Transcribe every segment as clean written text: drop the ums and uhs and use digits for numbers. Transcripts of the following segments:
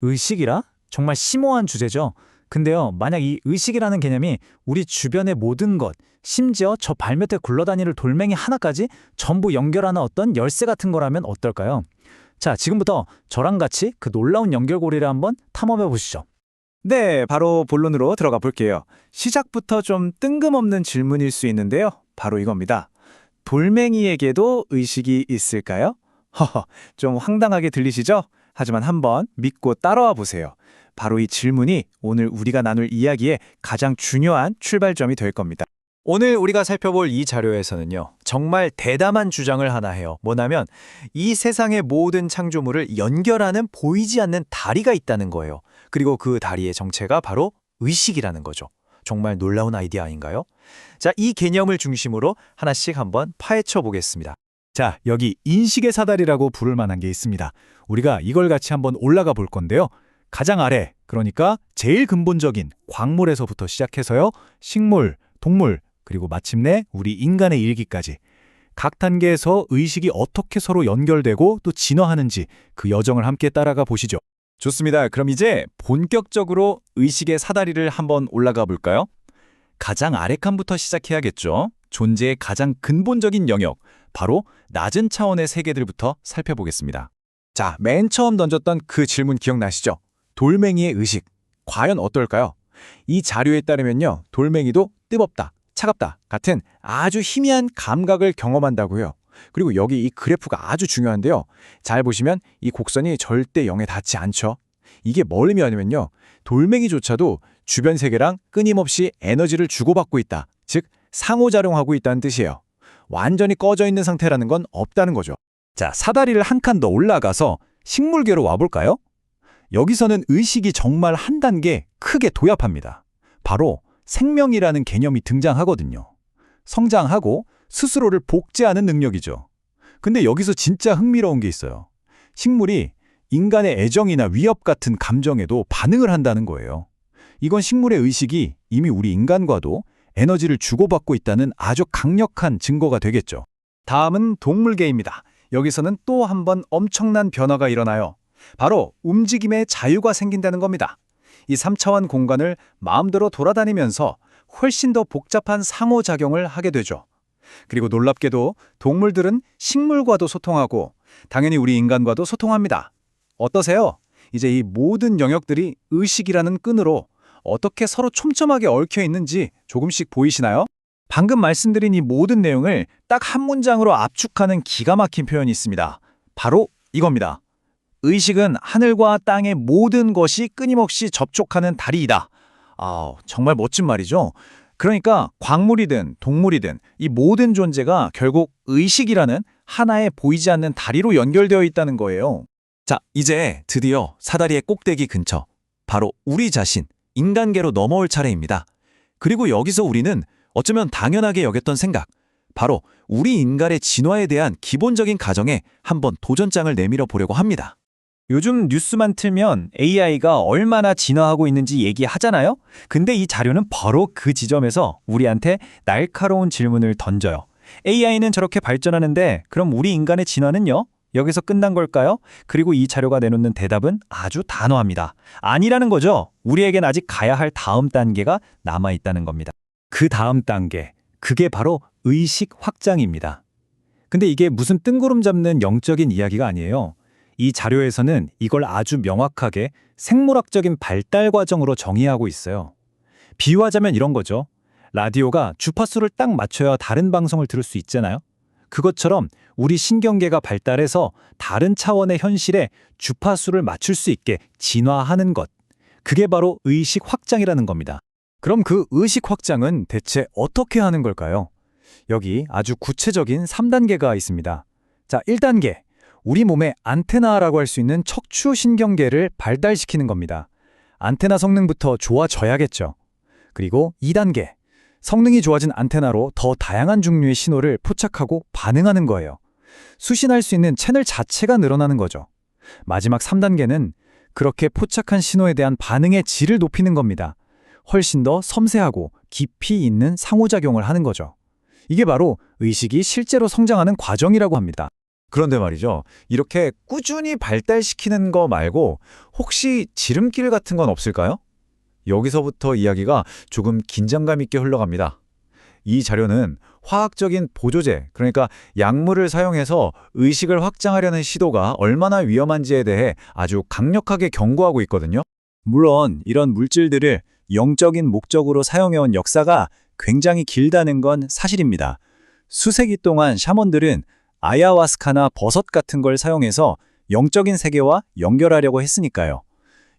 의식이라? 정말 심오한 주제죠. 근데요, 만약 이 의식이라는 개념이 우리 주변의 모든 것, 심지어 저 발밑에 굴러다니는 돌멩이 하나까지 전부 연결하는 어떤 열쇠 같은 거라면 어떨까요? 자, 지금부터 저랑 같이 그 놀라운 연결고리를 한번 탐험해 보시죠. 네, 바로 본론으로 들어가 볼게요. 시작부터 좀 뜬금없는 질문일 수 있는데요. 바로 이겁니다. 돌멩이에게도 의식이 있을까요? 허허, 좀 황당하게 들리시죠? 하지만 한번 믿고 따라와 보세요. 바로 이 질문이 오늘 우리가 나눌 이야기의 가장 중요한 출발점이 될 겁니다. 오늘 우리가 살펴볼 이 자료에서는요, 정말 대담한 주장을 하나 해요. 뭐냐면 이 세상의 모든 창조물을 연결하는 보이지 않는 다리가 있다는 거예요. 그리고 그 다리의 정체가 바로 의식이라는 거죠. 정말 놀라운 아이디어 아닌가요? 자, 이 개념을 중심으로 하나씩 한번 파헤쳐 보겠습니다. 자, 여기 인식의 사다리라고 부를 만한 게 있습니다. 우리가 이걸 같이 한번 올라가 볼 건데요. 가장 아래, 그러니까 제일 근본적인 광물에서부터 시작해서요. 식물, 동물, 그리고 마침내 우리 인간의 일기까지. 각 단계에서 의식이 어떻게 서로 연결되고 또 진화하는지 그 여정을 함께 따라가 보시죠. 좋습니다. 그럼 이제 본격적으로 의식의 사다리를 한번 올라가 볼까요? 가장 아래 칸부터 시작해야겠죠. 존재의 가장 근본적인 영역, 바로 낮은 차원의 세계들부터 살펴보겠습니다. 자, 맨 처음 던졌던 그 질문 기억나시죠? 돌멩이의 의식, 과연 어떨까요? 이 자료에 따르면요, 돌멩이도 뜨겁다, 차갑다 같은 아주 희미한 감각을 경험한다고 해요. 그리고 여기 이 그래프가 아주 중요한데요. 잘 보시면 이 곡선이 절대 0에 닿지 않죠. 이게 뭘 의미하냐면요, 돌멩이조차도 주변 세계랑 끊임없이 에너지를 주고받고 있다, 즉 상호작용하고 있다는 뜻이에요. 완전히 꺼져 있는 상태라는 건 없다는 거죠. 자, 사다리를 한 칸 더 올라가서 식물계로 와볼까요? 여기서는 의식이 정말 한 단계 크게 도약합니다. 바로 생명이라는 개념이 등장하거든요. 성장하고 스스로를 복제하는 능력이죠. 근데 여기서 진짜 흥미로운 게 있어요. 식물이 인간의 애정이나 위협 같은 감정에도 반응을 한다는 거예요. 이건 식물의 의식이 이미 우리 인간과도 에너지를 주고받고 있다는 아주 강력한 증거가 되겠죠. 다음은 동물계입니다. 여기서는 또 한 번 엄청난 변화가 일어나요. 바로 움직임의 자유가 생긴다는 겁니다. 이 3차원 공간을 마음대로 돌아다니면서 훨씬 더 복잡한 상호작용을 하게 되죠. 그리고 놀랍게도 동물들은 식물과도 소통하고 당연히 우리 인간과도 소통합니다. 어떠세요? 이제 이 모든 영역들이 의식이라는 끈으로 어떻게 서로 촘촘하게 얽혀 있는지 조금씩 보이시나요? 방금 말씀드린 이 모든 내용을 딱 한 문장으로 압축하는 기가 막힌 표현이 있습니다. 바로 이겁니다. 의식은 하늘과 땅의 모든 것이 끊임없이 접촉하는 다리이다. 정말 멋진 말이죠. 그러니까 광물이든 동물이든 이 모든 존재가 결국 의식이라는 하나의 보이지 않는 다리로 연결되어 있다는 거예요. 자, 이제 드디어 사다리의 꼭대기 근처, 바로 우리 자신, 인간계로 넘어올 차례입니다. 그리고 여기서 우리는 어쩌면 당연하게 여겼던 생각, 바로 우리 인간의 진화에 대한 기본적인 가정에 한번 도전장을 내밀어 보려고 합니다. 요즘 뉴스만 틀면 AI가 얼마나 진화하고 있는지 얘기하잖아요? 근데 이 자료는 바로 그 지점에서 우리한테 날카로운 질문을 던져요. AI는 저렇게 발전하는데 그럼 우리 인간의 진화는요? 여기서 끝난 걸까요? 그리고 이 자료가 내놓는 대답은 아주 단호합니다. 아니라는 거죠. 우리에겐 아직 가야 할 다음 단계가 남아있다는 겁니다. 그 다음 단계, 그게 바로 의식 확장입니다. 근데 이게 무슨 뜬구름 잡는 영적인 이야기가 아니에요. 이 자료에서는 이걸 아주 명확하게 생물학적인 발달 과정으로 정의하고 있어요. 비유하자면 이런 거죠. 라디오가 주파수를 딱 맞춰야 다른 방송을 들을 수 있잖아요. 그것처럼 우리 신경계가 발달해서 다른 차원의 현실에 주파수를 맞출 수 있게 진화하는 것. 그게 바로 의식 확장이라는 겁니다. 그럼 그 의식 확장은 대체 어떻게 하는 걸까요? 여기 아주 구체적인 3단계가 있습니다. 자, 1단계. 우리 몸의 안테나라고 할 수 있는 척추신경계를 발달시키는 겁니다. 안테나 성능부터 좋아져야겠죠. 그리고 2단계. 성능이 좋아진 안테나로 더 다양한 종류의 신호를 포착하고 반응하는 거예요. 수신할 수 있는 채널 자체가 늘어나는 거죠. 마지막 3단계는 그렇게 포착한 신호에 대한 반응의 질을 높이는 겁니다. 훨씬 더 섬세하고 깊이 있는 상호작용을 하는 거죠. 이게 바로 의식이 실제로 성장하는 과정이라고 합니다. 그런데 말이죠. 이렇게 꾸준히 발달시키는 거 말고 혹시 지름길 같은 건 없을까요? 여기서부터 이야기가 조금 긴장감 있게 흘러갑니다. 이 자료는 화학적인 보조제, 그러니까 약물을 사용해서 의식을 확장하려는 시도가 얼마나 위험한지에 대해 아주 강력하게 경고하고 있거든요. 물론 이런 물질들을 영적인 목적으로 사용해온 역사가 굉장히 길다는 건 사실입니다. 수세기 동안 샤먼들은 아야와스카나 버섯 같은 걸 사용해서 영적인 세계와 연결하려고 했으니까요.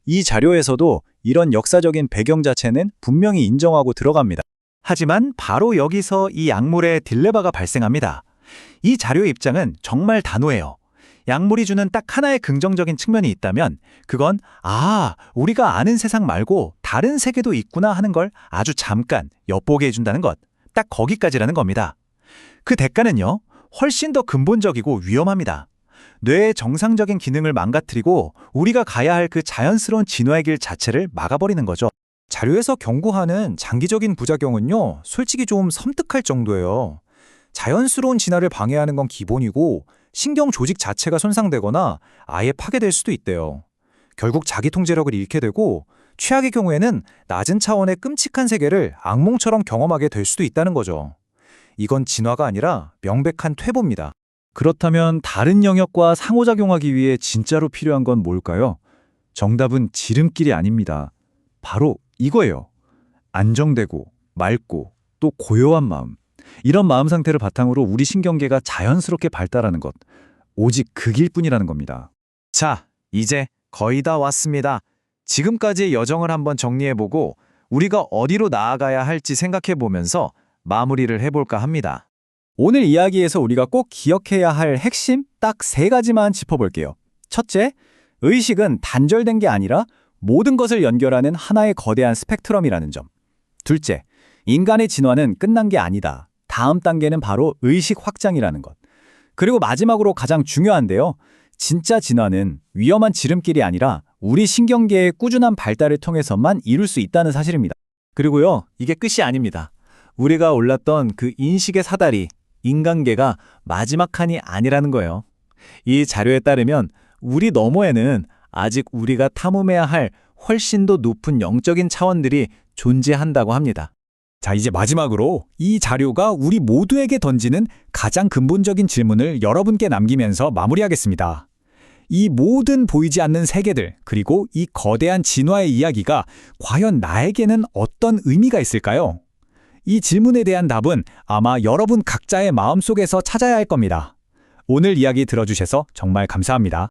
이 자료에서도 이런 역사적인 배경 자체는 분명히 인정하고 들어갑니다. 하지만 바로 여기서 이 약물의 딜레마가 발생합니다. 이 자료의 입장은 정말 단호해요. 약물이 주는 딱 하나의 긍정적인 측면이 있다면 그건 우리가 아는 세상 말고 다른 세계도 있구나 하는 걸 아주 잠깐 엿보게 해준다는 것. 딱 거기까지라는 겁니다. 그 대가는요, 훨씬 더 근본적이고 위험합니다. 뇌의 정상적인 기능을 망가뜨리고 우리가 가야 할 그 자연스러운 진화의 길 자체를 막아버리는 거죠. 자료에서 경고하는 장기적인 부작용은요, 솔직히 좀 섬뜩할 정도예요. 자연스러운 진화를 방해하는 건 기본이고 신경 조직 자체가 손상되거나 아예 파괴될 수도 있대요. 결국 자기 통제력을 잃게 되고 최악의 경우에는 낮은 차원의 끔찍한 세계를 악몽처럼 경험하게 될 수도 있다는 거죠. 이건 진화가 아니라 명백한 퇴보입니다. 그렇다면 다른 영역과 상호작용하기 위해 진짜로 필요한 건 뭘까요? 정답은 지름길이 아닙니다. 바로 이거예요. 안정되고 맑고 또 고요한 마음. 이런 마음 상태를 바탕으로 우리 신경계가 자연스럽게 발달하는 것. 오직 그 길뿐이라는 겁니다. 자, 이제 거의 다 왔습니다. 지금까지의 여정을 한번 정리해보고 우리가 어디로 나아가야 할지 생각해보면서 마무리를 해볼까 합니다. 오늘 이야기에서 우리가 꼭 기억해야 할 핵심 딱 3가지만 짚어볼게요. 첫째, 의식은 단절된 게 아니라 모든 것을 연결하는 하나의 거대한 스펙트럼이라는 점. 둘째, 인간의 진화는 끝난 게 아니다. 다음 단계는 바로 의식 확장이라는 것. 그리고 마지막으로 가장 중요한데요. 진짜 진화는 위험한 지름길이 아니라 우리 신경계의 꾸준한 발달을 통해서만 이룰 수 있다는 사실입니다. 그리고요, 이게 끝이 아닙니다. 우리가 올랐던 그 인식의 사다리, 인간계가 마지막 칸이 아니라는 거예요. 이 자료에 따르면 우리 너머에는 아직 우리가 탐험해야 할 훨씬 더 높은 영적인 차원들이 존재한다고 합니다. 자, 이제 마지막으로 이 자료가 우리 모두에게 던지는 가장 근본적인 질문을 여러분께 남기면서 마무리하겠습니다. 이 모든 보이지 않는 세계들, 그리고 이 거대한 진화의 이야기가 과연 나에게는 어떤 의미가 있을까요? 이 질문에 대한 답은 아마 여러분 각자의 마음속에서 찾아야 할 겁니다. 오늘 이야기 들어주셔서 정말 감사합니다.